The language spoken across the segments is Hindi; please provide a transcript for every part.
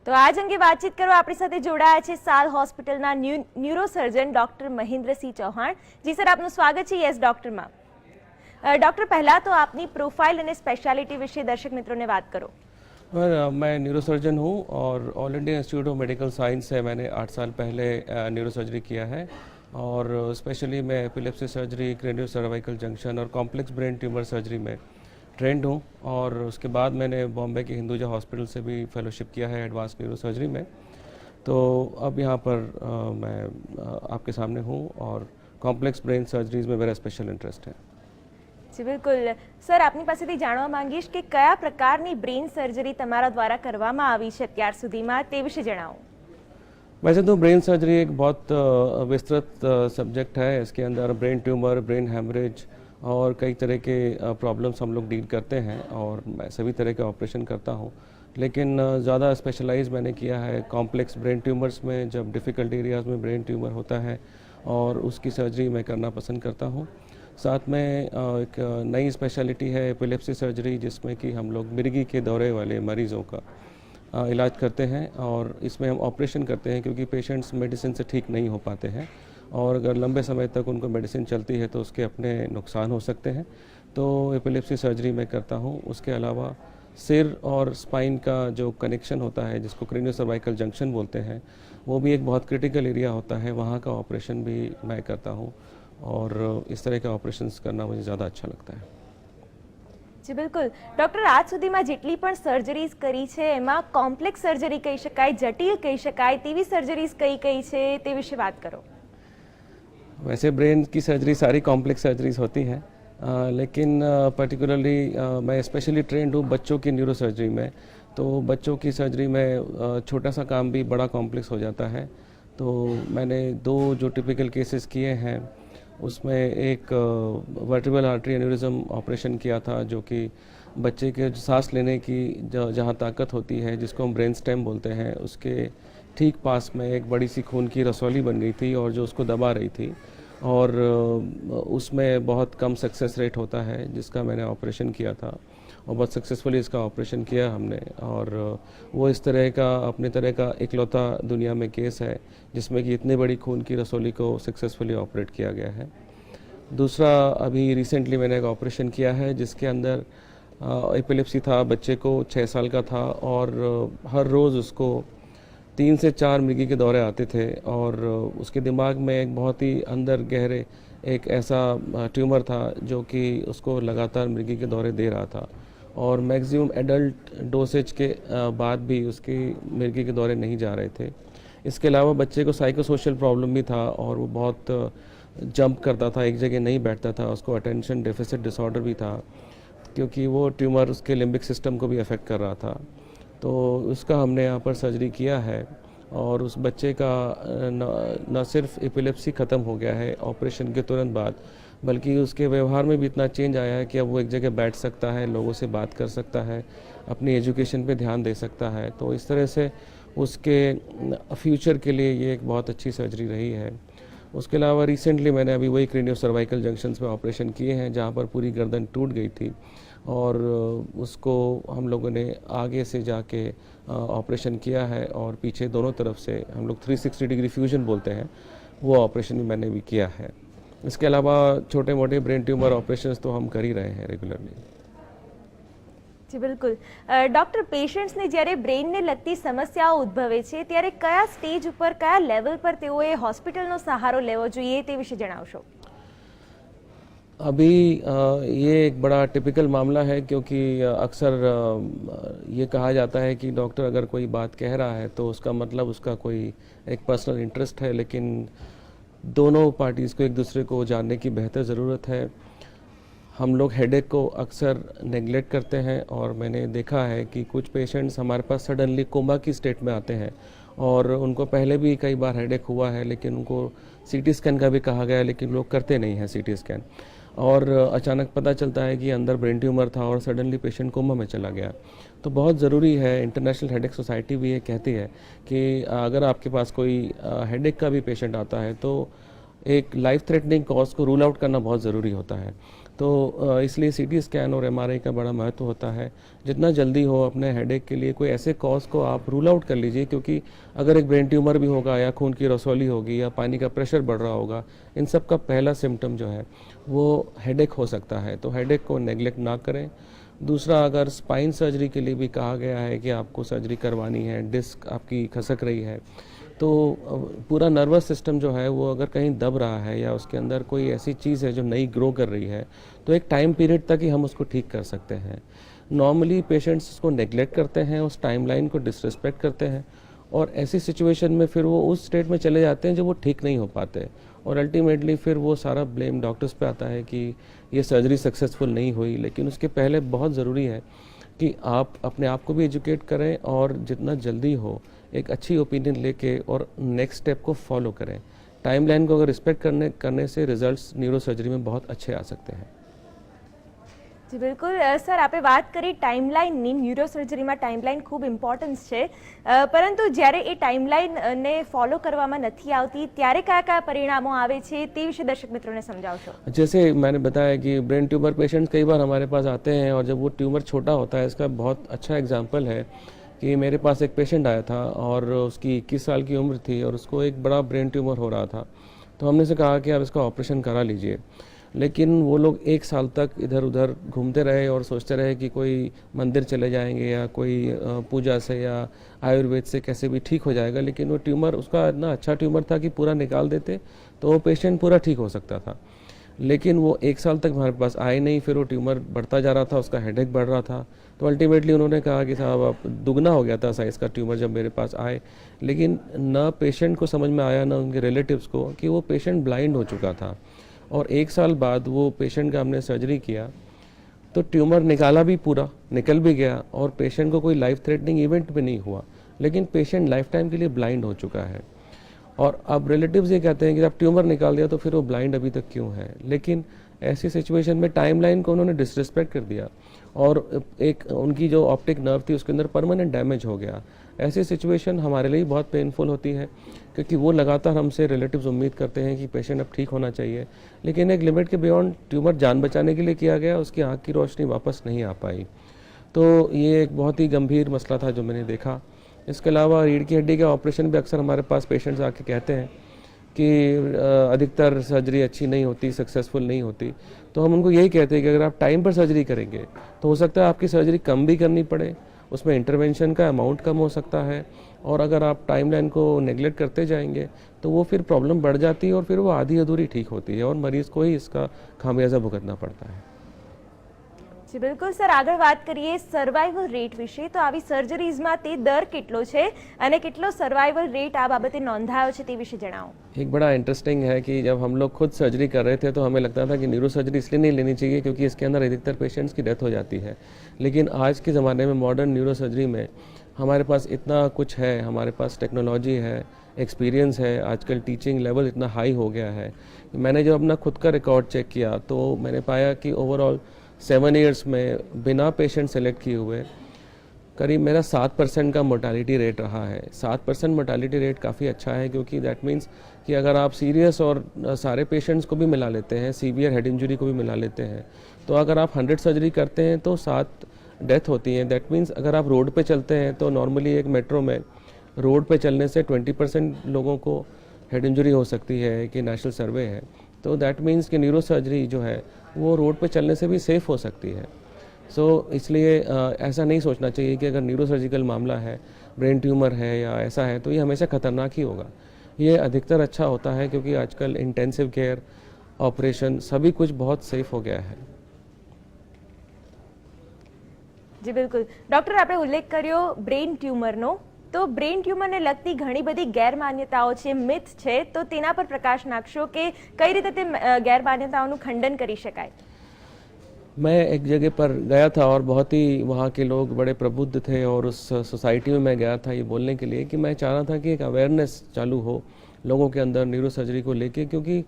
તો આજ અંગે વાતચીત કરવા આપણી સાથે જોડાયા છે સાલ હોસ્પિટલના ન્યુરોસર્જન ડોક્ટર મહેન્દ્રસિંહ ચૌહાણ। જી સર, આપનું સ્વાગત છે યસ ડોક્ટરમાં। ડોક્ટર, પહેલા તો આપની प्रोफाइल અને स्पेशलिटी विषय दर्शक मित्रों ने बात करो। मैं न्यूरोसर्जन हूँ और all India institute of medical science से मैंने 8 साल पहले न्यूरोसर्जरी किया है और स्पेशली मैं epilepsy surgery, cranio cervical junction और कॉम्प्लेक्स ब्रेन ट्यूमर सर्जरी में ट्रेंड हूँ। और उसके बाद मैंने बॉम्बे के हिंदुजा हॉस्पिटल से भी फेलोशिप किया है एडवांस न्यूरो सर्जरी में। तो अब यहाँ पर मैं आपके सामने हूँ और कॉम्प्लेक्स ब्रेन सर्जरीज में मेरा स्पेशल इंटरेस्ट है। जी बिल्कुल सर, आपनी पासेथी जाणवा मांगीश कि कया प्रकारनी ब्रेन सर्जरी तमारा द्वारा करवामां आवी छे अत्यार सुधीमां, ते विषे जणावो। वैसे तो ब्रेन सर्जरी एक बहुत विस्तृत सब्जेक्ट है। इसके अंदर ब्रेन ट्यूमर, ब्रेन हेमरेज और कई तरह के प्रॉब्लम्स हम लोग डील करते हैं और मैं सभी तरह के ऑपरेशन करता हूँ। लेकिन ज़्यादा स्पेशलाइज मैंने किया है कॉम्प्लेक्स ब्रेन ट्यूमर्स में, जब डिफ़िकल्ट एरियाज़ में ब्रेन ट्यूमर होता है और उसकी सर्जरी मैं करना पसंद करता हूँ। साथ में एक नई स्पेशलिटी है एपिलेप्सी सर्जरी, जिसमें कि हम लोग मिर्गी के दौरे वाले मरीज़ों का इलाज करते हैं और इसमें हम ऑपरेशन करते हैं क्योंकि पेशेंट्स मेडिसिन से ठीक नहीं हो पाते हैं और अगर लंबे समय तक उनको मेडिसिन चलती है तो उसके अपने नुकसान हो सकते हैं। तो एपिलेप्सी सर्जरी मैं करता हूँ। उसके अलावा सिर और स्पाइन का जो कनेक्शन होता है, जिसको क्रेनियो सर्वाइकल जंक्शन बोलते हैं, वो भी एक बहुत क्रिटिकल एरिया होता है, वहाँ का ऑपरेशन भी मैं करता हूँ और इस तरह के ऑपरेशंस करना मुझे ज़्यादा अच्छा लगता है। जी बिल्कुल डॉक्टर, आज सुधीमां जेटली पण सर्जरीज करी छे एमां कॉम्प्लेक्स सर्जरी कही शकाय, जटिल कही शकाय तेवी सर्जरीज कई छे ते विषे बात करो। वैसे ब्रेन की सर्जरी सारी कॉम्प्लेक्स सर्जरीज होती हैं, लेकिन पर्टिकुलरली मैं स्पेशली ट्रेंड हूँ बच्चों की न्यूरो सर्जरी में। तो बच्चों की सर्जरी में छोटा सा काम भी बड़ा कॉम्प्लेक्स हो जाता है। तो मैंने 2 जो टिपिकल केसेस किए हैं उसमें एक वर्टिब्रल आर्टरी एन्यूरिज्म ऑपरेशन किया था, जो कि बच्चे के सांस लेने की जहाँ ताकत होती है, जिसको हम ब्रेन स्टेम बोलते हैं, उसके ठीक पास में एक बड़ी सी खून की रसौली बन गई थी और जो उसको दबा रही थी और उसमें बहुत कम सक्सेस रेट होता है, जिसका मैंने ऑपरेशन किया था और बहुत सक्सेसफुली इसका ऑपरेशन किया हमने। और वो इस तरह का अपने तरह का इकलौता दुनिया में केस है जिसमें कि इतनी बड़ी खून की रसौली को सक्सेसफुली ऑपरेट किया गया है। दूसरा, अभी रिसेंटली मैंने एक ऑपरेशन किया है जिसके अंदर एपिलेप्सी था, बच्चे को 6 साल का था और हर रोज़ उसको 3 से 4 मृगी के दौरे आते थे और उसके दिमाग में एक बहुत ही अंदर गहरे एक ऐसा ट्यूमर था जो कि उसको लगातार मृगी के दौरे दे रहा था और मैक्सिमम एडल्ट डोसेज के बाद भी उसकी मृगी के दौरे नहीं जा रहे थे। इसके अलावा बच्चे को साइकोसोशल प्रॉब्लम भी था और वो बहुत जंप करता था, एक जगह नहीं बैठता था। उसको अटेंशन डेफिसिट डिसऑर्डर भी था क्योंकि वो ट्यूमर उसके लिम्बिक सिस्टम को भी अफेक्ट कर रहा था। तो उसका हमने यहाँ पर सर्जरी किया है और उस बच्चे का न सिर्फ एपिलेप्सी ख़त्म हो गया है ऑपरेशन के तुरंत बाद, बल्कि उसके व्यवहार में भी इतना चेंज आया है कि अब वो एक जगह बैठ सकता है, लोगों से बात कर सकता है, अपनी एजुकेशन पे ध्यान दे सकता है। तो इस तरह से उसके फ्यूचर के लिए ये एक बहुत अच्छी सर्जरी रही है। उसके अलावा रिसेंटली मैंने अभी वही क्रेनियो सर्वाइकल जंक्शंस में ऑपरेशन किए हैं जहाँ पर पूरी गर्दन टूट गई थी और उसको हम लोगों ने आगे से जाके ऑपरेशन किया है और पीछे दोनों तरफ से हम लोग 360 डिग्री फ्यूजन बोलते हैं, वो ऑपरेशन भी मैंने भी किया है। इसके अलावा छोटे मोटे ब्रेन ट्यूमर ऑपरेशंस तो हम कर ही रहे हैं रेगुलरली। जी बिल्कुल डॉक्टर, पेशेंट्स ने જ્યારે બ્રેનને લગતી સમસ્યાઓ ઉદ્ભવે છે ત્યારે કયા સ્ટેજ ઉપર, કયા લેવલ પર તેઓએ હોસ્પિટલનો સહારો લેવો જોઈએ તે વિશે જણાવશો। अभी ये एक बड़ा टिपिकल मामला है क्योंकि अक्सर ये कहा जाता है कि डॉक्टर अगर कोई बात कह रहा है तो उसका मतलब उसका कोई एक पर्सनल इंटरेस्ट है, लेकिन दोनों पार्टीज़ को एक दूसरे को जानने की बेहतर ज़रूरत है। हम लोग हेडेक को अक्सर नेगलेक्ट करते हैं और मैंने देखा है कि कुछ पेशेंट्स हमारे पास सडनली कोमा की स्टेट में आते हैं और उनको पहले भी कई बार हेडेक हुआ है, लेकिन उनको सीटी स्कैन का भी कहा गया, लेकिन लोग करते नहीं हैं सीटी स्कैन और अचानक पता चलता है कि अंदर ब्रेन ट्यूमर था और सडनली पेशेंट कोमा में चला गया। तो बहुत ज़रूरी है, इंटरनेशनल हेडेक सोसाइटी भी ये कहती है कि अगर आपके पास कोई हेडेक का भी पेशेंट आता है तो एक लाइफ थ्रेटनिंग कॉज को रूल आउट करना बहुत ज़रूरी होता है। तो इसलिए सीटी स्कैन और एमआरआई का बड़ा महत्व होता है। जितना जल्दी हो अपने हेडेक के लिए कोई ऐसे कॉज को आप रूल आउट कर लीजिए, क्योंकि अगर एक ब्रेन ट्यूमर भी होगा या खून की रसौली होगी या पानी का प्रेशर बढ़ रहा होगा, इन सब का पहला सिम्टम जो है वो हेडेक हो सकता है। तो हेडेक को नेग्लेक्ट ना करें। दूसरा, अगर स्पाइन सर्जरी के लिए भी कहा गया है कि आपको सर्जरी करवानी है, डिस्क आपकी खसक रही है, तो पूरा नर्वस सिस्टम जो है वो अगर कहीं दब रहा है या उसके अंदर कोई ऐसी चीज़ है जो नई ग्रो कर रही है, तो एक टाइम पीरियड तक ही हम उसको ठीक कर सकते हैं। नॉर्मली पेशेंट्स उसको नेग्लेक्ट करते हैं, उस टाइमलाइन को डिसरिस्पेक्ट करते हैं, और ऐसी सिचुएशन में फिर वो उस स्टेट में चले जाते हैं जो वो ठीक नहीं हो पाते, और अल्टीमेटली फिर वो सारा ब्लेम डॉक्टर्स पे आता है कि ये सर्जरी सक्सेसफुल नहीं हुई। लेकिन उसके पहले बहुत ज़रूरी है कि आप अपने आप को भी एजुकेट करें और जितना जल्दी हो एक अच्छी ओपिनियन लेके और नेक्स्ट स्टेप को फॉलो करें। टाइमलाइन को अगर रिस्पेक्ट करने से रिजल्ट्स न्यूरो सर्जरी में बहुत अच्छे आ सकते हैं। જી બિલકુલ સર, આપે વાત કરી ટાઈમલાઇનની. ન્યુરો સર્જરીમાં ટાઈમલાઇન ખૂબ ઇમ્પોર્ટન્સ છે, પરંતુ જ્યારે એ ટાઈમલાઇનને ફોલો કરવામાં નથી આવતી ત્યારે કયા કયા પરિણામો આવે છે તે વિશે દર્શક મિત્રોને સમજાવશો. जैसे मैंने बताया कि ब्रेन ट्यूमर पेशेंट्स कई बार हमारे पास आते हैं और जब वो ट्यूमर छोटा होता है, इसका बहुत अच्छा एग्जांपल है कि मेरे पास एक पेशेंट आया था और उसकी 21 साल की उम्र थी और उसको एक बड़ा ब्रेन ट्यूमर हो रहा था। तो हमने से कहा कि आप इसका ऑपरेशन करा लीजिए, लेकिन वो लोग 1 साल तक इधर उधर घूमते रहे और सोचते रहे कि कोई मंदिर चले जाएंगे या कोई पूजा से या आयुर्वेद से कैसे भी ठीक हो जाएगा। लेकिन वो ट्यूमर उसका इतना अच्छा ट्यूमर था कि पूरा निकाल देते तो वो पेशेंट पूरा ठीक हो सकता था। लेकिन वो 1 साल तक हमारे पास आए नहीं, फिर वो ट्यूमर बढ़ता जा रहा था, उसका हेडेक बढ़ रहा था। तो अल्टीमेटली उन्होंने कहा कि साहब आप दुगना हो गया था साइज़ का ट्यूमर जब मेरे पास आए। लेकिन ना पेशेंट को समझ में आया ना उनके रिलेटिव्स को कि वो पेशेंट ब्लाइंड हो चुका था। और 1 साल बाद वो पेशेंट का हमने सर्जरी किया तो ट्यूमर निकाला भी, पूरा निकल भी गया और पेशेंट को कोई लाइफ थ्रेटनिंग इवेंट भी नहीं हुआ। लेकिन पेशेंट लाइफ टाइम के लिए ब्लाइंड हो चुका है। और अब रिलेटिव्स ये कहते हैं कि जब ट्यूमर निकाल दिया तो फिर वो ब्लाइंड अभी तक क्यों है। लेकिन ऐसी सिचुएशन में टाइमलाइन को उन्होंने डिसरिस्पेक्ट कर दिया और एक उनकी जो ऑप्टिक नर्व थी उसके अंदर परमानेंट डैमेज हो गया। ऐसी सिचुएशन हमारे लिए बहुत पेनफुल होती है, क्योंकि वो लगातार हमसे रिलेटिव्स उम्मीद करते हैं कि पेशेंट अब ठीक होना चाहिए, लेकिन एक लिमिट के बियॉन्ड ट्यूमर जान बचाने के लिए किया गया, उसकी आँख की रोशनी वापस नहीं आ पाई। तो ये एक बहुत ही गंभीर मसला था जो मैंने देखा। इसके अलावा रीढ़ की हड्डी का ऑपरेशन भी अक्सर हमारे पास पेशेंट्स आके कहते हैं कि अधिकतर सर्जरी अच्छी नहीं होती, सक्सेसफुल नहीं होती। तो हम उनको यही कहते हैं कि अगर आप टाइम पर सर्जरी करेंगे तो हो सकता है आपकी सर्जरी कम भी करनी पड़े, उसमें इंटरवेंशन का अमाउंट कम हो सकता है, और अगर आप टाइमलाइन को नेग्लेक्ट करते जाएंगे तो वो फिर प्रॉब्लम बढ़ जाती है और फिर वो आधी अधूरी ठीक होती है और मरीज़ को ही इसका खामियाजा भुगतना पड़ता है। જી બિલકુલ સર, આગળ વાત કરીએ સર્વાઈવલ રેટ વિશે. તો આવી સર્જરીઝમાં તે દર કેટલો છે અને કેટલો સર્વાઈવલ રેટ આ બાબતે નોંધાયો છે તે વિશે જણાવો. एक बड़ा इंटरेस्टिंग है कि जब हम लोग खुद सर्जरी कर रहे थे तो हमें लगता था कि न्यूरो सर्जरी इसलिए नहीं लेनी चाहिए क्योंकि इसके अंदर अधिकतर पेशेंट्स की डेथ हो जाती है। लेकिन आज के ज़माने में मॉडर्न न्यूरो सर्जरी में हमारे पास इतना कुछ है, हमारे पास टेक्नोलॉजी है, एक्सपीरियंस है, आजकल टीचिंग लेवल इतना हाई हो गया है। मैंने जब अपना खुद का रिकॉर्ड चेक किया तो मैंने पाया कि ओवरऑल 7 ईयर्स में बिना पेशेंट सेलेक्ट किए हुए करीब मेरा 7% का मोर्टालिटी रेट रहा है। 7% मोर्टालिटी रेट काफ़ी अच्छा है, क्योंकि दैट मीन्स कि अगर आप सीरियस और सारे पेशेंट्स को भी मिला लेते हैं, सीवियर हेड इंजरी को भी मिला लेते हैं, तो अगर आप 100 सर्जरी करते हैं तो 7 डेथ होती हैं। दैट मीन्स अगर आप रोड पे चलते हैं तो नॉर्मली एक मेट्रो में रोड पे चलने से 20% लोगों को हेड इंजरी हो सकती है कि नेशनल सर्वे है। तो दैट मीन्स कि न्यूरो सर्जरी जो है वो रोड पे चलने से भी सेफ़ हो सकती है। इसलिए ऐसा नहीं सोचना चाहिए कि अगर न्यूरो सर्जिकल मामला है, ब्रेन ट्यूमर है या ऐसा है तो ये हमेशा ख़तरनाक ही होगा। ये अधिकतर अच्छा होता है क्योंकि आजकल इंटेंसिव केयर, ऑपरेशन सभी कुछ बहुत सेफ हो गया है। જી બિલકુલ ડૉક્ટર, આપણે ઉલ્લેખ કર્યો બ્રેઇન ટ્યુમરનો. તો બ્રેઇન ટ્યુમરને લગતી ઘણી બધી ગેરમાન્યતાઓ છે, મિથ છે, તો તેના પર પ્રકાશ નાખશો કે કઈ રીતે તે ગેરમાન્યતાઓનું ખંડન કરી શકાય. मैं एक जगह पर गया था और बहुत ही वहाँ के लोग बड़े प्रबुद्ध थे और उस सोसाइटी में मैं गया था ये बोलने के लिए कि मैं चाह रहा था कि एक अवेयरनेस चालू हो लोगों के अंदर न्यूरो सर्जरी को लेके, क्योंकि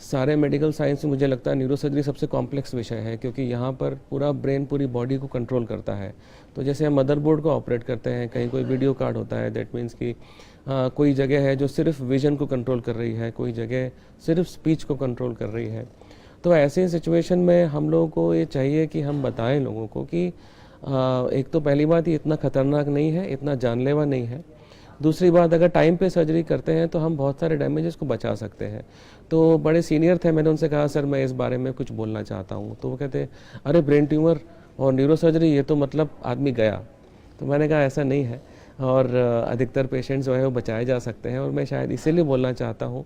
सारे मेडिकल साइंस में मुझे लगता है न्यूरो सर्जरी सबसे कॉम्प्लेक्स विषय है, क्योंकि यहाँ पर पूरा ब्रेन पूरी बॉडी को कंट्रोल करता है। तो जैसे हम मदरबोर्ड को ऑपरेट करते हैं, कहीं कोई वीडियो कार्ड होता है, दैट मीन्स कि कोई जगह है जो सिर्फ विजन को कंट्रोल कर रही है, कोई जगह सिर्फ स्पीच को कंट्रोल कर रही है। तो ऐसे सिचुएशन में हम लोगों को ये चाहिए कि हम बताएं लोगों को कि एक तो पहली बात ये इतना ख़तरनाक नहीं है, इतना जानलेवा नहीं है। दूसरी बात, अगर टाइम पे सर्जरी करते हैं तो हम बहुत सारे डैमेजेस को बचा सकते हैं। तो बड़े सीनियर थे, मैंने उनसे कहा सर मैं इस बारे में कुछ बोलना चाहता हूँ। तो वो कहते अरे ब्रेन ट्यूमर और न्यूरो सर्जरी ये तो मतलब आदमी गया। तो मैंने कहा ऐसा नहीं है, और अधिकतर पेशेंट्स जो है वो बचाए जा सकते हैं। और मैं शायद इसीलिए बोलना चाहता हूँ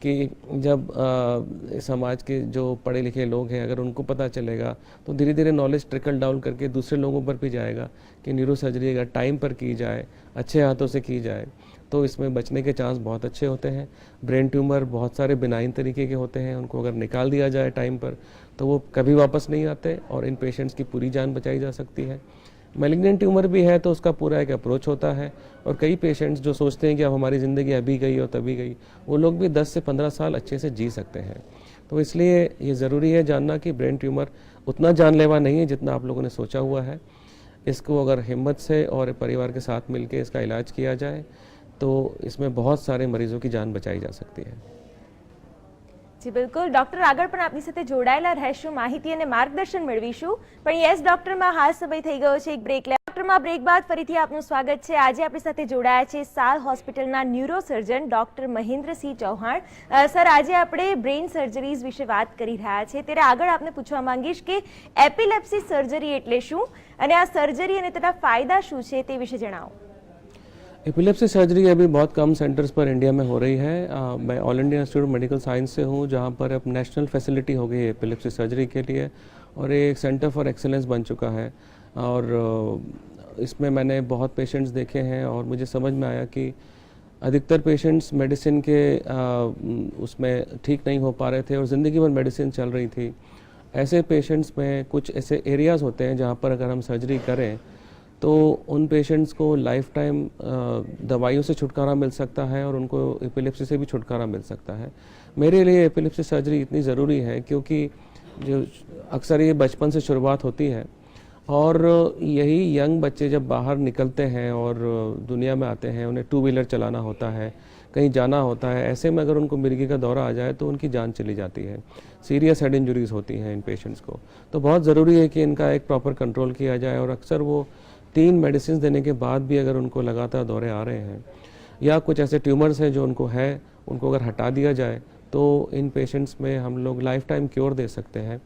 कि जब समाज के जो पढ़े लिखे लोग हैं अगर उनको पता चलेगा तो धीरे धीरे नॉलेज ट्रिकल डाउन करके दूसरे लोगों पर भी जाएगा कि न्यूरो सर्जरी अगर टाइम पर की जाए, अच्छे हाथों से की जाए, तो इसमें बचने के चांस बहुत अच्छे होते हैं। ब्रेन ट्यूमर बहुत सारे बिनाइन तरीके के होते हैं, उनको अगर निकाल दिया जाए टाइम पर तो वो कभी वापस नहीं आते और इन पेशेंट्स की पूरी जान बचाई जा सकती है। मैलिग्नेंट ट्यूमर भी है तो उसका पूरा एक अप्रोच होता है, और कई पेशेंट्स जो सोचते हैं कि अब हमारी ज़िंदगी अभी गई और तभी गई, वो लोग भी 10 से 15 साल अच्छे से जी सकते हैं। तो इसलिए ये ज़रूरी है जानना कि ब्रेन ट्यूमर उतना जानलेवा नहीं है जितना आप लोगों ने सोचा हुआ है। इसको अगर हिम्मत से और परिवार के साथ मिलकर इसका इलाज किया जाए तो इसमें बहुत सारे मरीजों की जान बचाई जा सकती है। જી બિલકુલ ડોક્ટર, આગળ પણ આપની સાથે જોડાયેલા રહેશું, માહિતી અને માર્ગદર્શન મેળવીશું, પણ યસ ડોક્ટરમાં હાલ સમય થઈ ગયો છે એક બ્રેક લે. ડોક્ટરમાં બ્રેક બાદ ફરીથી આપનું સ્વાગત છે. આજે આપણી સાથે જોડાયા છે સાલ હોસ્પિટલના neuro surgeon doctor Mahendrasinh Chauhan. Sir, આજે આપણે બ્રેન સર્જરીઝ વિશે વાત કરી રહ્યા છે, ત્યારે આગળ આપને પૂછવા માંગીશ કે એપિલેપ્સી સર્જરી એટલે શું અને આ સર્જરી અને તેના ફાયદા શું છે તે વિશે જણાવો. एपिलेप्सी सर्जरी अभी बहुत कम सेंटर्स पर इंडिया में हो रही है। मैं all India institute of medical science से हूँ, जहाँ पर अब नेशनल फैसिलिटी हो गई है एपिलेप्सी सर्जरी के लिए, और ये एक सेंटर फॉर एक्सेलेंस बन चुका है। और इसमें मैंने बहुत पेशेंट्स देखे हैं और मुझे समझ में आया कि अधिकतर पेशेंट्स मेडिसिन के उसमें ठीक नहीं हो पा रहे थे और ज़िंदगी भर मेडिसिन चल रही थी। ऐसे पेशेंट्स में कुछ ऐसे एरियाज़ होते हैं जहाँ पर अगर हम सर्जरी करें तो उन पेशेंट्स को लाइफ टाइम दवाइयों से छुटकारा मिल सकता है और उनको एपिलेप्सी से भी छुटकारा मिल सकता है। मेरे लिए एपिलेप्सी सर्जरी इतनी ज़रूरी है क्योंकि जो अक्सर ये बचपन से शुरुआत होती है, और यही यंग बच्चे जब बाहर निकलते हैं और दुनिया में आते हैं, उन्हें 2 व्हीलर चलाना होता है, कहीं जाना होता है, ऐसे में अगर उनको मिर्गी का दौरा आ जाए तो उनकी जान चली जाती है। सीरियस हेड इंजरीज होती हैं इन पेशेंट्स को। तो बहुत ज़रूरी है कि इनका एक प्रॉपर कंट्रोल किया जाए, और अक्सर वो 3 मेडिसिन देने के बाद भी अगर उनको लगातार दौरे आ रहे हैं या कुछ ऐसे ट्यूमर्स हैं जो उनको है, उनको अगर हटा दिया जाए तो इन पेशेंट्स में हम लोग लाइफ टाइम क्योर दे सकते हैं।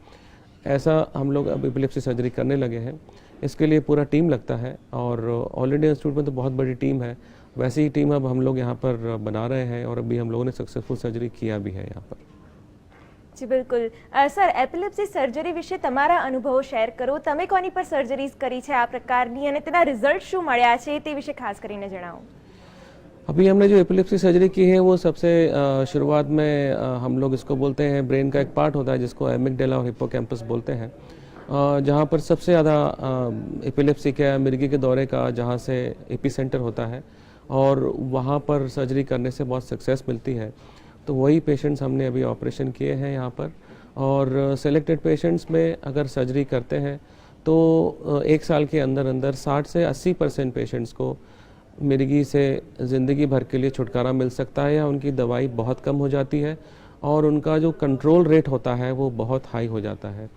ऐसा हम लोग अब एपिलेप्सी सर्जरी करने लगे हैं। इसके लिए पूरा टीम लगता है, और ऑल इंडिया इंस्टीट्यूट में तो बहुत बड़ी टीम है, वैसी ही टीम अब हम लोग यहाँ पर बना रहे हैं, और अभी हम लोगों ने सक्सेसफुल सर्जरी किया भी है यहाँ पर। જી બિલકુલ. સર, એપિલેપ્સી સર્જરી વિશે તમારા અનુભવો શેર કરો. તમે કોની પર સર્જરીઝ કરી છે આ પ્રકારની અને તેના રિઝલ્ટ શું મળ્યા છે તે વિશે ખાસ કરીને જણાવો. अभी हमने जो एपिलेप्सी सर्जरी की है वो सबसे शुरुआत में हम लोग इसको बोलते हैं, ब्रेन का एक पार्ट होता है जिसको एमिगडाला और हिप्पोकैम्पस बोलते हैं, जहाँ पर सबसे ज़्यादा एपिलेप्सी का, मिर्गी के दौरे का जहाँ से एपिसेंटर होता है, और वहाँ पर सर्जरी करने से बहुत सक्सेस मिलती है। तो वही पेशेंट्स हमने अभी ऑपरेशन किए हैं यहाँ पर, और सेलेक्टेड पेशेंट्स में अगर सर्जरी करते हैं तो 1 साल के अंदर अंदर 60 से 80% पेशेंट्स को मिर्गी से ज़िंदगी भर के लिए छुटकारा मिल सकता है, या उनकी दवाई बहुत कम हो जाती है और उनका जो कंट्रोल रेट होता है वो बहुत हाई हो जाता है।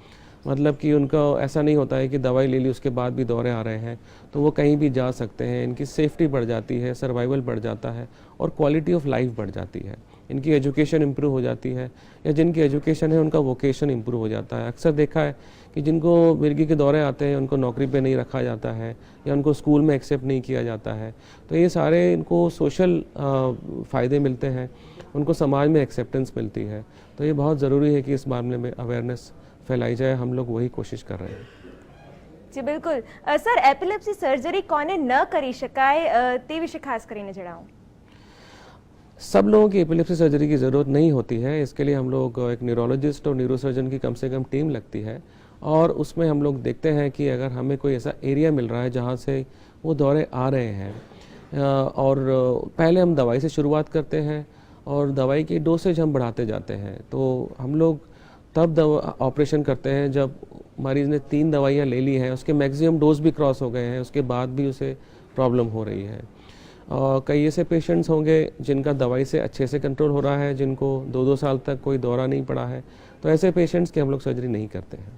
मतलब कि उनका ऐसा नहीं होता है कि दवाई ले ली उसके बाद भी दौरे आ रहे हैं, तो वो कहीं भी जा सकते हैं, इनकी सेफ्टी बढ़ जाती है, सर्वाइवल बढ़ जाता है, और क्वालिटी ऑफ लाइफ बढ़ जाती है। इनकी एजुकेशन इम्प्रूव हो जाती है, या जिनकी एजुकेशन है उनका वोकेशन इम्प्रूव हो जाता है। अक्सर देखा है कि जिनको मिर्गी के दौरे आते हैं उनको नौकरी पे नहीं रखा जाता है, या उनको स्कूल में एक्सेप्ट नहीं किया जाता है। तो ये सारे इनको सोशल फ़ायदे मिलते हैं, उनको समाज में एक्सेप्टेंस मिलती है। तो ये बहुत ज़रूरी है कि इस मामले में अवेयरनेस फैलाई जाए, हम लोग वही कोशिश कर रहे हैं। જી બિલકુલ. સર, એપિલેપ્સી સર્જરી કોને ન કરી શકાય તે વિશે ખાસ કરીને જણાવો. सब लोगों की एपिलेप्सी सर्जरी की ज़रूरत नहीं होती है। इसके लिए हम लोग एक न्यूरोलॉजिस्ट और न्यूरोसर्जन की कम से कम टीम लगती है, और उसमें हम लोग देखते हैं कि अगर हमें कोई ऐसा एरिया मिल रहा है जहाँ से वो दौरे आ रहे हैं, और पहले हम दवाई से शुरुआत करते हैं और दवाई की डोसेज हम बढ़ाते जाते हैं। तो हम लोग तब ऑपरेशन करते हैं जब मरीज़ ने 3 दवाइयाँ ले ली हैं, उसके मैक्सिमम डोज भी क्रॉस हो गए हैं, उसके बाद भी उसे प्रॉब्लम हो रही है। कई ऐसे पेशेंट्स होंगे जिनका दवाई से अच्छे से कंट्रोल हो रहा है, जिनको 2-2 साल तक कोई दौरा नहीं पड़ा है, तो ऐसे पेशेंट्स की हम लोग सर्जरी नहीं करते हैं।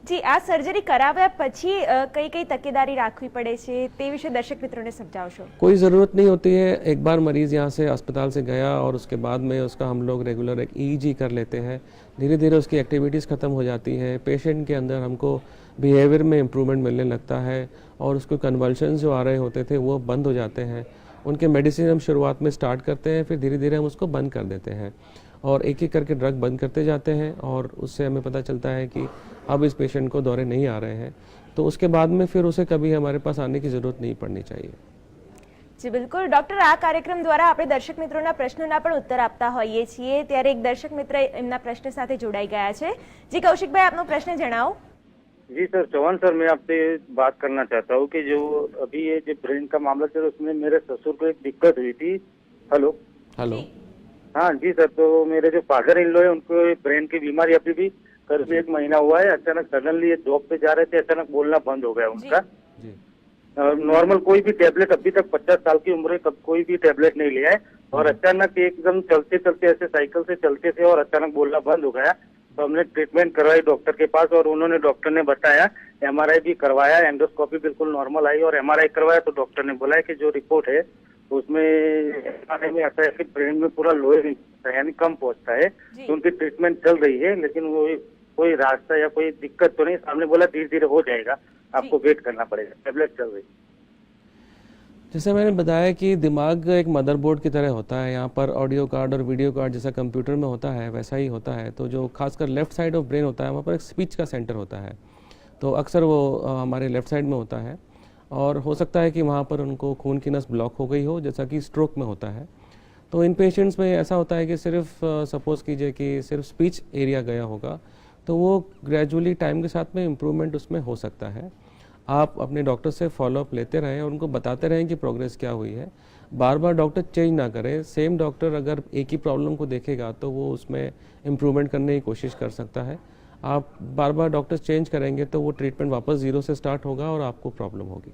જી આ સર્જરી કરાવ્યા પછી કઈ કઈ तकेदारी રાખવી પડે છે તે વિશે દર્શક મિત્રોને સમજાવશો। कोई ज़रूरत नहीं होती है। एक बार मरीज़ यहाँ से अस्पताल से गया और उसके बाद में उसका हम लोग रेगुलर एक EEG कर लेते हैं, धीरे धीरे उसकी एक्टिविटीज़ ख़त्म हो जाती हैं, पेशेंट के अंदर हमको बिहेवियर में इम्प्रूवमेंट मिलने लगता है और उसको कन्वल्शंस जो आ रहे होते थे वो बंद हो जाते हैं। उनके मेडिसिन हम शुरुआत में स्टार्ट करते हैं, फिर धीरे धीरे हम उसको बंद कर देते हैं और एक एक करके ड्रग बंद करते जाते हैं और उससे हमें पता चलता है कि अब इस पेशेंट को दौरे नहीं आ रहे हैं, तो उसके बाद में फिर उसे कभी हमारे पास आने की ज़रूरत नहीं पड़नी चाहिए। જી બિલકુલ ડોક્ટર, આ કાર્યક્રમ દ્વારા આપણે દર્શક મિત્રોના પ્રશ્નોના પણ ઉત્તર આપતા હોઈએ છીએ, ત્યારે એક દર્શક મિત્ર એમના પ્રશ્ન સાથે જોડાઈ ગયા છે। જી કૌશિકભાઈ, આપનો પ્રશ્ન જણાવો। जी सर, चौहान सर, मैं आपसे बात करना चाहता हूँ कि जो अभी ये जो ब्रेन का मामला चल उसमें मेरे ससुर को एक दिक्कत हुई थी। Hello hello. हाँ जी सर, तो मेरे जो फादर इन लॉ है उनको ब्रेन की बीमारी अभी भी करीब 1 महीना हुआ है। अचानक सडनली ये जॉब पे जा रहे थे, अचानक बोलना बंद हो गया उनका। जी। नॉर्मल कोई भी टेबलेट अभी तक 50 साल की उम्र है, कब कोई भी टेबलेट नहीं लिया है और अचानक एकदम चलते चलते ऐसे साइकिल से चलते थे और अचानक बोलना बंद हो गया। तो हमने ट्रीटमेंट करवाई डॉक्टर के पास और उन्होंने डॉक्टर ने बताया, MRI भी करवाया, एंडोस्कोपी बिल्कुल नॉर्मल आई और MRI करवाया तो डॉक्टर ने बोला है कि जो रिपोर्ट है उसमें MRI में ऐसा है कि ब्रेन में पूरा लोअर यानी कम पहुंचता है। तो उनकी ट्रीटमेंट चल रही है, लेकिन वो कोई रास्ता या कोई दिक्कत तो नहीं। सामने बोला धीरे धीरे हो जाएगा, आपको वेट करना पड़ेगा, टेबलेट चल रही। जैसे मैंने बताया कि दिमाग एक मदरबोर्ड की तरह होता है, यहाँ पर ऑडियो कार्ड और वीडियो कार्ड जैसा कंप्यूटर में होता है वैसा ही होता है। तो जो खासकर लेफ़्ट साइड ऑफ ब्रेन होता है वहाँ पर एक स्पीच का सेंटर होता है, तो अक्सर वो हमारे लेफ़्ट साइड में होता है और हो सकता है कि वहाँ पर उनको खून की नस ब्लॉक हो गई हो, जैसा कि स्ट्रोक में होता है। तो इन पेशेंट्स में ऐसा होता है कि सिर्फ सपोज़ कीजिए कि सिर्फ स्पीच एरिया गया होगा, तो वो ग्रेजुअली टाइम के साथ में इम्प्रूवमेंट उसमें हो सकता है। आप अपने डॉक्टर से फॉलोअप लेते रहें और उनको बताते रहें कि प्रोग्रेस क्या हुई है। बार बार डॉक्टर चेंज ना करें। सेम डॉक्टर अगर एक ही प्रॉब्लम को देखेगा तो वो उसमें इम्प्रूवमेंट करने की कोशिश कर सकता है। आप बार बार डॉक्टर चेंज करेंगे तो वो ट्रीटमेंट वापस ज़ीरो से स्टार्ट होगा और आपको प्रॉब्लम होगी।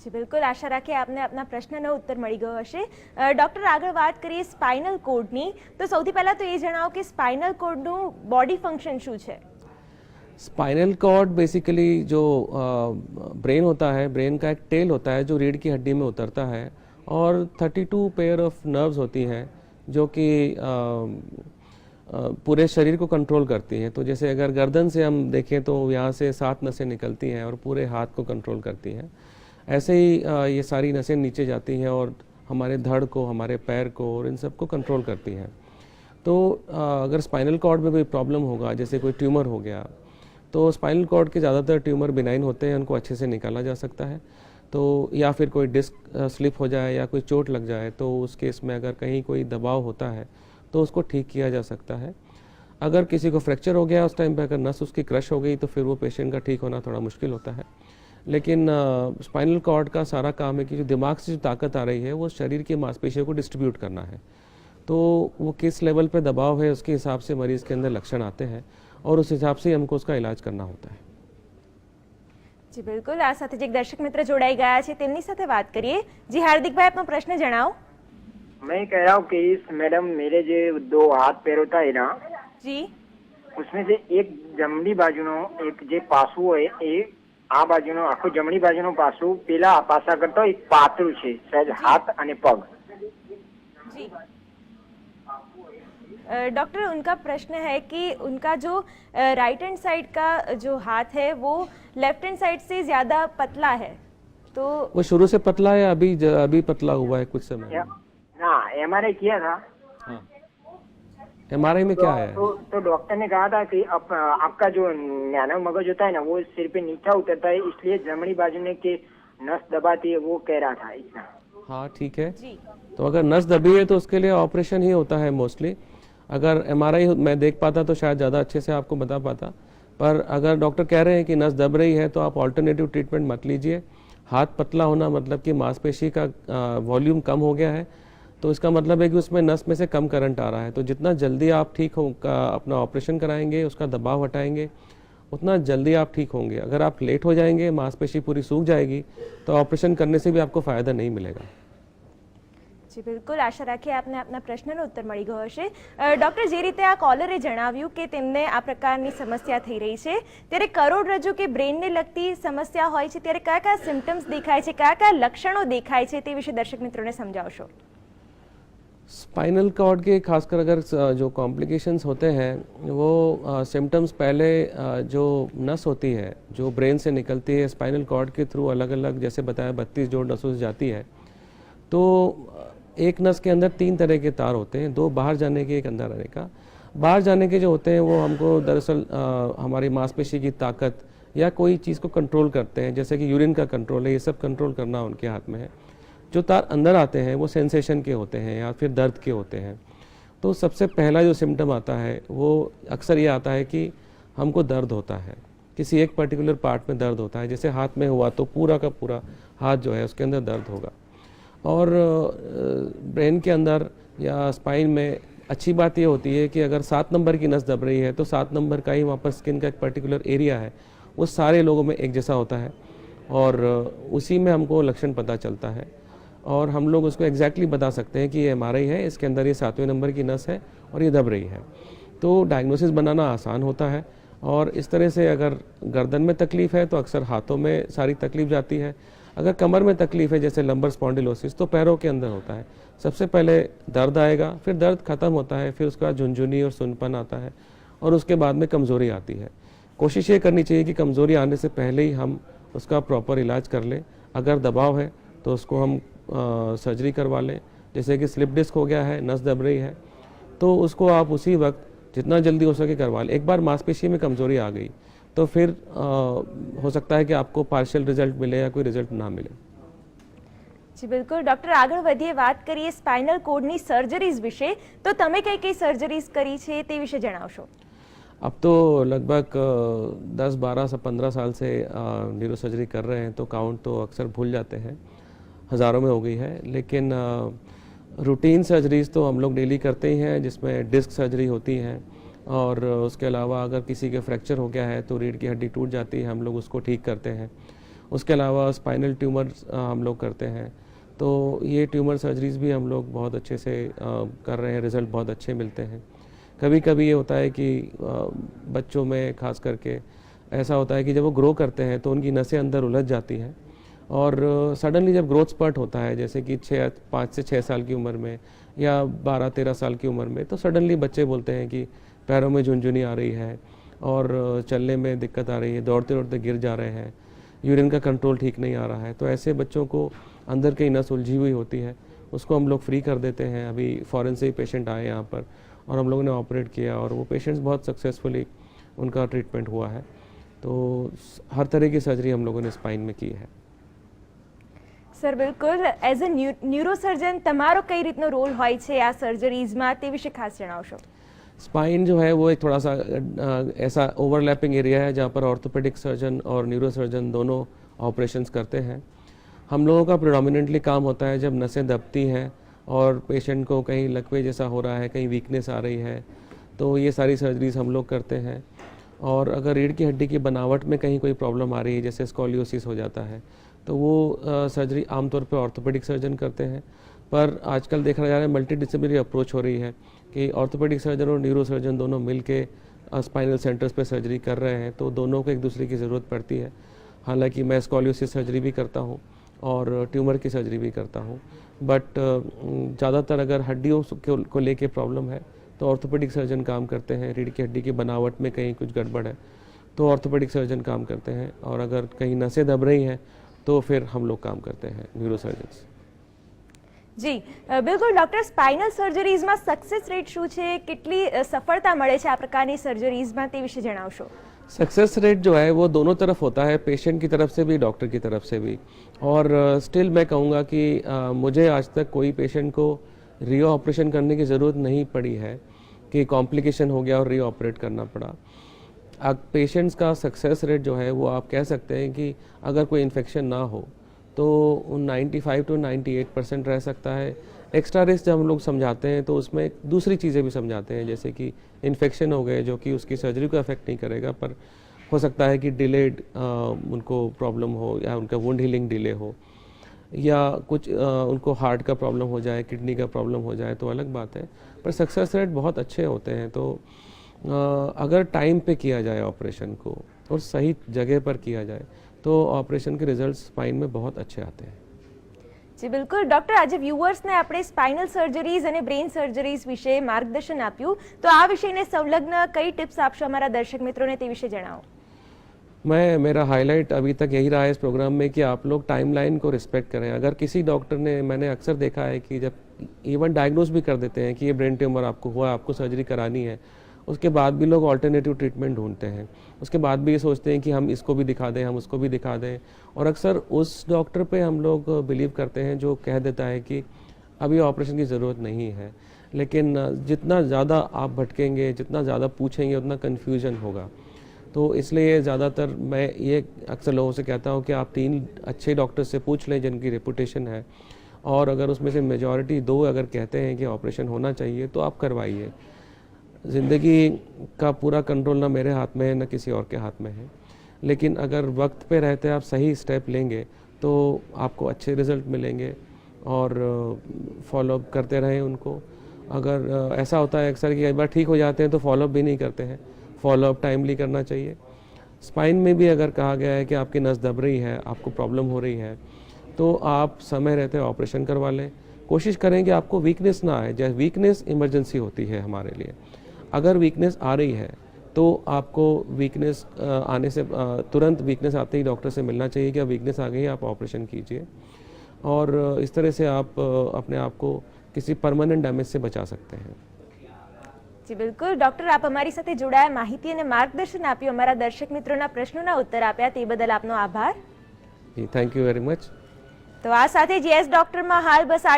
જી બિલકુલ, આશા રાખીએ આપને આપના પ્રશ્નનો ઉત્તર મળી ગયો હશે। ડોક્ટર, આગળ વાત કરીએ સ્પાઇનલ કોર્ડની, તો સૌથી પહેલા તો એ જણાવો કે સ્પાઇનલ કોર્ડનું બોડી ફંક્શન શું છે? स्पाइनल कॉर्ड बेसिकली जो ब्रेन होता है, ब्रेन का एक टेल होता है जो रीढ़ की हड्डी में उतरता है और 32 पेयर ऑफ नर्व्स होती हैं जो कि पूरे शरीर को कंट्रोल करती हैं। तो जैसे अगर गर्दन से हम देखें तो यहाँ से 7 नसें निकलती हैं और पूरे हाथ को कंट्रोल करती हैं। ऐसे ही ये सारी नसें नीचे जाती हैं और हमारे धड़ को, हमारे पैर को और इन सब को कंट्रोल करती हैं। तो अगर स्पाइनल कॉर्ड में कोई प्रॉब्लम होगा, जैसे कोई ट्यूमर हो गया, तो स्पाइनल कॉर्ड के ज़्यादातर ट्यूमर बिनाइन होते हैं, उनको अच्छे से निकाला जा सकता है। तो या फिर कोई डिस्क स्लिप हो जाए या कोई चोट लग जाए तो उस केस में अगर कहीं कोई दबाव होता है तो उसको ठीक किया जा सकता है। अगर किसी को फ्रैक्चर हो गया उस टाइम पे, अगर नस उसकी क्रश हो गई तो फिर वो पेशेंट का ठीक होना थोड़ा मुश्किल होता है। लेकिन स्पाइनल कॉर्ड का सारा काम है कि जो दिमाग से जो ताकत आ रही है वो शरीर की मांसपेशियों को डिस्ट्रीब्यूट करना है। तो वो किस लेवल पे दबाव है उसके हिसाब से मरीज़ के अंदर लक्षण आते हैं और उस हिसाब से हमको उसका इलाज करना होता है। જી બિલકુલ, આ સાથે જ એક દર્શક મિત્ર જોડાઈ ગયા છે, તેમની સાથે વાત કરીએ। જી હાર્દિકભાઈ, આપનો પ્રશ્ન જણાવો। मैं कह रहा हूँ कि इस मैडम मेरे जो 2 हाथ पैर होता है ना, જી उसमें से एक जमणी बाजूनो एक जे पासું હોય એ આ બાજુનો આખો જમણી બાજુનો પાસું પેલા પાસા કરતા એક પાતળું છે સહેજ હાથ અને પગ। जी डॉक्टर, उनका प्रश्न है कि उनका जो राइट हैंड साइड का जो हाथ है वो लेफ्ट हैंड साइड से ज्यादा पतला है, तो वो शुरू से पतला है, अभी पतला हुआ है कुछ समय? ना, MRI किया था। हाँ, MRI में क्या है? तो डॉक्टर ने कहा था कि आपका जो ज्ञानव मगज होता है ना वो सिर पे नीचा उतरता है, इसलिए जमणी बाजू में के नस दबाती है, वो कह रहा था इतना। हाँ ठीक है। जी तो अगर नस दबी है तो उसके लिए ऑपरेशन ही होता है मोस्टली। अगर MRI मैं देख पाता तो शायद ज़्यादा अच्छे से आपको बता पाता, पर अगर डॉक्टर कह रहे हैं कि नस दब रही है तो आप ऑल्टरनेटिव ट्रीटमेंट मत लीजिए। हाथ पतला होना मतलब कि मांसपेशी का वॉल्यूम कम हो गया है, तो इसका मतलब है कि उसमें नस में से कम करंट आ रहा है। तो जितना जल्दी आप ठीक हो अपना ऑपरेशन कराएंगे, उसका दबाव हटाएंगे, उतना जल्दी आप ठीक होंगे। अगर आप लेट हो जाएंगे, मांसपेशी पूरी सूख जाएगी, तो ऑपरेशन करने से भी आपको फ़ायदा नहीं मिलेगा। जी જી બિલકુલ, આશા રાખીએ આપને આપના પ્રશ્નનો ઉત્તર મળી ગયો હશે. ડૉક્ટર, જે રીતે આ કોલરે જણાવ્યું કે તેમને આ પ્રકારની સમસ્યા થઈ રહી છે, ત્યારે કરોડરજ્જુ કે બ્રેનને લગતી સમસ્યા હોય છે ત્યારે કયા કયા સિમ્ટમ્સ દેખાય છે, કયા કયા લક્ષણો દેખાય છે, તે વિશે દર્શક મિત્રોને સમજાવશો. स्पाइनल कॉर्ड के खासकर अगर जो कॉम्प्लिकेशंस होते हैं वो सिम्टम्स पहले जो नस होती है जो ब्रेन से निकलती है स्पाइनल कॉर्ड के थ्रू अलग अलग, जैसे बताया 32 जोड़ नसों से जाती है, तो एक नस के अंदर 3 तरह के तार होते हैं, 2 बाहर जाने के, एक अंदर आने का. बाहर जाने के जो होते हैं वो हमको दरअसल हमारी मांसपेशी की ताकत या कोई चीज़ को कंट्रोल करते हैं, जैसे कि यूरिन का कंट्रोल है, ये सब कंट्रोल करना उनके हाथ में है. जो तार अंदर आते हैं वो सेंसेशन के होते हैं या फिर दर्द के होते हैं. तो सबसे पहला जो सिम्टम आता है वो अक्सर ये आता है कि हमको दर्द होता है, किसी एक पर्टिकुलर पार्ट में दर्द होता है. जैसे हाथ में हुआ तो पूरा का पूरा हाथ जो है उसके अंदर दर्द होगा. और ब्रेन के अंदर या स्पाइन में अच्छी बात ये होती है कि अगर 7 नंबर की नस दब रही है तो 7 नंबर का ही वहाँ पर स्किन का एक पर्टिकुलर एरिया है, वो सारे लोगों में एक जैसा होता है और उसी में हमको लक्षण पता चलता है और हम लोग उसको एग्जैक्टली बता सकते हैं कि ये एमआरआई है, इसके अंदर ये 7वें नंबर की नस है और ये दब रही है. तो डायग्नोसिस बनाना आसान होता है. और इस तरह से अगर गर्दन में तकलीफ़ है तो अक्सर हाथों में सारी तकलीफ़ जाती है. अगर कमर में तकलीफ़ है जैसे लंबर स्पॉन्डिलोसिस तो पैरों के अंदर होता है. सबसे पहले दर्द आएगा, फिर दर्द ख़त्म होता है, फिर उसका झुनझुनी और सुनपन आता है और उसके बाद में कमज़ोरी आती है. कोशिश ये करनी चाहिए कि कमज़ोरी आने से पहले ही हम उसका प्रॉपर इलाज कर लें. अगर दबाव है तो उसको हम सर्जरी करवा लें. जैसे कि स्लिप डिस्क हो गया है, नस दब रही है, तो उसको आप उसी वक्त जितना जल्दी हो सके करवा लें. एक बार मांसपेशी में कमज़ोरी आ गई तो फिर हो सकता है कि आपको पार्शियल रिजल्ट मिले या कोई रिजल्ट ना मिले. જી બિલકુલ. ડૉક્ટર, આગળ વધીએ, વાત કરીએ સ્પાઇનલ કોર્ડની સર્જરીઝ વિશે. તો તમે કઈ કઈ સર્જરીઝ કરી છે તે વિશે જણાવશો. अब तो लगभग 10, 12, 15 साल से न्यूरो सर्जरी कर रहे हैं तो काउंट तो अक्सर भूल जाते हैं, हज़ारों में हो गई है. लेकिन रूटीन सर्जरीज़ तो हम लोग डेली करते ही हैं, जिसमें डिस्क सर्जरी होती है और उसके अलावा अगर किसी के फ्रैक्चर हो गया है तो रीढ़ की हड्डी टूट जाती है, हम लोग उसको ठीक करते हैं. उसके अलावा स्पाइनल ट्यूमर हम लोग करते हैं. तो ये ट्यूमर सर्जरीज़ भी हम लोग बहुत अच्छे से कर रहे हैं, रिज़ल्ट बहुत अच्छे मिलते हैं. कभी कभी ये होता है कि बच्चों में खास करके ऐसा होता है कि जब वो ग्रो करते हैं तो उनकी नसें अंदर उलझ जाती हैं और सडनली जब ग्रोथ स्पर्ट होता है, जैसे कि 5 से 6 साल की उम्र में या 12-13 साल की उम्र में, तो सडनली बच्चे बोलते हैं कि पैरों में झुनझुनी आ रही है और चलने में दिक्कत आ रही है, दौड़ते दौड़ते गिर जा रहे हैं, यूरिन का कंट्रोल ठीक नहीं आ रहा है. तो ऐसे बच्चों को अंदर की नस उलझी हुई होती है, उसको हम लोग फ्री कर देते हैं. अभी फॉरेन से ही पेशेंट आए यहाँ पर और हम लोगों ने ऑपरेट किया और वो पेशेंट्स बहुत सक्सेसफुली उनका ट्रीटमेंट हुआ है. तो हर तरह की सर्जरी हम लोगों ने स्पाइन में की है. સર બિલકુલ, એઝ અ ન્યુરોસર્જન તમારો કઈ રીતનો રોલ હોય છે આ સર્જરીઝમાં તે વિશે ખાસ જણાવશો. स्पाइन जो है वो एक थोड़ा सा ऐसा ओवरलैपिंग एरिया है जहाँ पर ऑर्थोपेडिक सर्जन और न्यूरोसर्जन दोनों ऑपरेशंस करते हैं. हम लोगों का प्रेडोमिनेंटली काम होता है जब नसें दबती हैं और पेशेंट को कहीं लकवे जैसा हो रहा है, कहीं वीकनेस आ रही है, तो ये सारी सर्जरीज हम लोग करते हैं. और अगर रीढ़ की हड्डी की बनावट में कहीं कोई प्रॉब्लम आ रही है, जैसे स्कॉलियोसिस हो जाता है, तो वो सर्जरी आमतौर पे ऑर्थोपेडिक सर्जन करते हैं. पर आजकल देखा जा रहा है मल्टी डिसिप्लिनरी अप्रोच हो रही है कि ऑर्थोपेडिक सर्जन और न्यूरो सर्जन दोनों मिल के स्पाइनल सेंटर्स पे सर्जरी कर रहे हैं, तो दोनों को एक दूसरे की ज़रूरत पड़ती है. हालांकि मैं स्कॉलियोसिस सर्जरी भी करता हूँ और ट्यूमर की सर्जरी भी करता हूँ, बट ज़्यादातर अगर हड्डियों को लेके प्रॉब्लम है तो ऑर्थोपेडिक सर्जन काम करते हैं. रीढ़ की हड्डी की बनावट में कहीं कुछ गड़बड़ है तो ऑर्थोपेडिक सर्जन काम करते हैं और अगर कहीं नसें दब रही हैं तो फिर हम लोग काम करते हैं न्यूरो सर्जन्स. જી બિલકુલ. ડૉક્ટર, સ્પાઇનલ સર્જરીઝમાં સક્સેસ રેટ શું છે, કેટલી સફળતા મળે છે આ પ્રકારની સર્જરીઝમાં તે વિશે જણાવશો. सक्सेस रेट जो है वो दोनों तरफ होता है, पेशेंट की तरफ से भी, डॉक्टर की तरफ से भी. और स्टिल मैं कहूँगा कि मुझे आज तक कोई पेशेंट को री ऑपरेशन करने की ज़रूरत नहीं पड़ी है कि कॉम्प्लिकेशन हो गया और री ऑपरेट करना पड़ा. अब पेशेंट्स का सक्सेस रेट जो है वो आप कह सकते हैं कि अगर कोई इन्फेक्शन ना हो तो 95 to 98% रह सकता है. एक्स्ट्रा रिस्क जब हम लोग समझाते हैं तो उसमें दूसरी चीज़ें भी समझाते हैं, जैसे कि इन्फेक्शन हो गए जो कि उसकी सर्जरी को अफेक्ट नहीं करेगा, पर हो सकता है कि डिलेड उनको प्रॉब्लम हो या उनका वुंड हीलिंग डिले हो. या कुछ उनको हार्ट का प्रॉब्लम हो जाए, किडनी का प्रॉब्लम हो जाए तो अलग बात है, पर सक्सेस रेट बहुत अच्छे होते हैं। तो अगर टाइम पे किया जाए ऑपरेशन को और सही जगह पर किया जाए तो ऑपरेशन के रिजल्ट्स स्पाइन में बहुत अच्छे आते हैं। જી બિલકુલ ડોક્ટર, આજે વ્યુઅર્સને આપણે સ્પાઇનલ સર્જરીઝ અને બ્રેઇન સર્જરીઝ વિશે માર્ગદર્શન આપ્યું, તો આ વિષયને સંલગ્ન કઈ ટિપ્સ આપશો અમારા દર્શક મિત્રોને તે વિશે જણાવો। मेरा हाईलाइट अभी तक यही रहा है इस प्रोग्राम में कि आप लोग टाइमलाइन को रिस्पेक्ट करें। अगर किसी डॉक्टर ने, मैंने अक्सर देखा है कि जब इवन डायग्नोज भी कर देते हैं कि ये ब्रेन ट्यूमर आपको हुआ, आपको सर्जरी करानी है, उसके बाद भी लोग ऑल्टरनेटिव ट्रीटमेंट ढूंढते हैं। उसके बाद भी ये सोचते हैं कि हम इसको भी दिखा दें, हम उसको भी दिखा दें, और अक्सर उस डॉक्टर पे हम लोग बिलीव करते हैं जो कह देता है कि अभी ऑपरेशन की ज़रूरत नहीं है। लेकिन जितना ज़्यादा आप भटकेंगे, जितना ज़्यादा पूछेंगे, उतना कन्फ्यूजन होगा। तो इसलिए ज़्यादातर मैं ये अक्सर लोगों से कहता हूँ कि आप 3 अच्छे डॉक्टर से पूछ लें जिनकी रेपुटेशन है, और अगर उसमें से मेजॉरिटी 2 अगर कहते हैं कि ऑपरेशन होना चाहिए तो आप करवाइए। ज़िंदगी का पूरा कंट्रोल ना मेरे हाथ में है ना किसी और के हाथ में है, लेकिन अगर वक्त पे रहते आप सही स्टेप लेंगे तो आपको अच्छे रिज़ल्ट मिलेंगे, और फॉलोअप करते रहें उनको। अगर ऐसा होता है अक्सर कि कई बार ठीक हो जाते हैं तो फॉलोअप भी नहीं करते हैं, फॉलोअप टाइमली करना चाहिए। स्पाइन में भी अगर कहा गया है कि आपकी नस दब रही है, आपको प्रॉब्लम हो रही है, तो आप समय रहते ऑपरेशन करवा लें। कोशिश करें कि आपको वीकनेस ना आए। जैसे वीकनेस इमरजेंसी होती है हमारे लिए, अगर वीकनेस आ रही है तो आपको वीकनेस आने से तुरंत वीकनेस आते ही डॉक्टर से मिलना चाहिए कि अब वीकनेस आ गई है, आप ऑपरेशन कीजिए, और इस तरह से आप अपने आप को किसी परमानेंट डैमेज से बचा सकते हैं। જી બિલકુલ ડોક્ટર, આપ અમારી સાથે જોડાયા, માહિતી અને માર્ગદર્શન આપ્યું, અમારા દર્શક મિત્રોના પ્રશ્નોના ઉત્તર આપ્યા, તે બદલ આપનો આભાર। जी, थैंक यू वेरी मच। તો આ સાથે જ યસ ડોક્ટરમાં હાલ બસ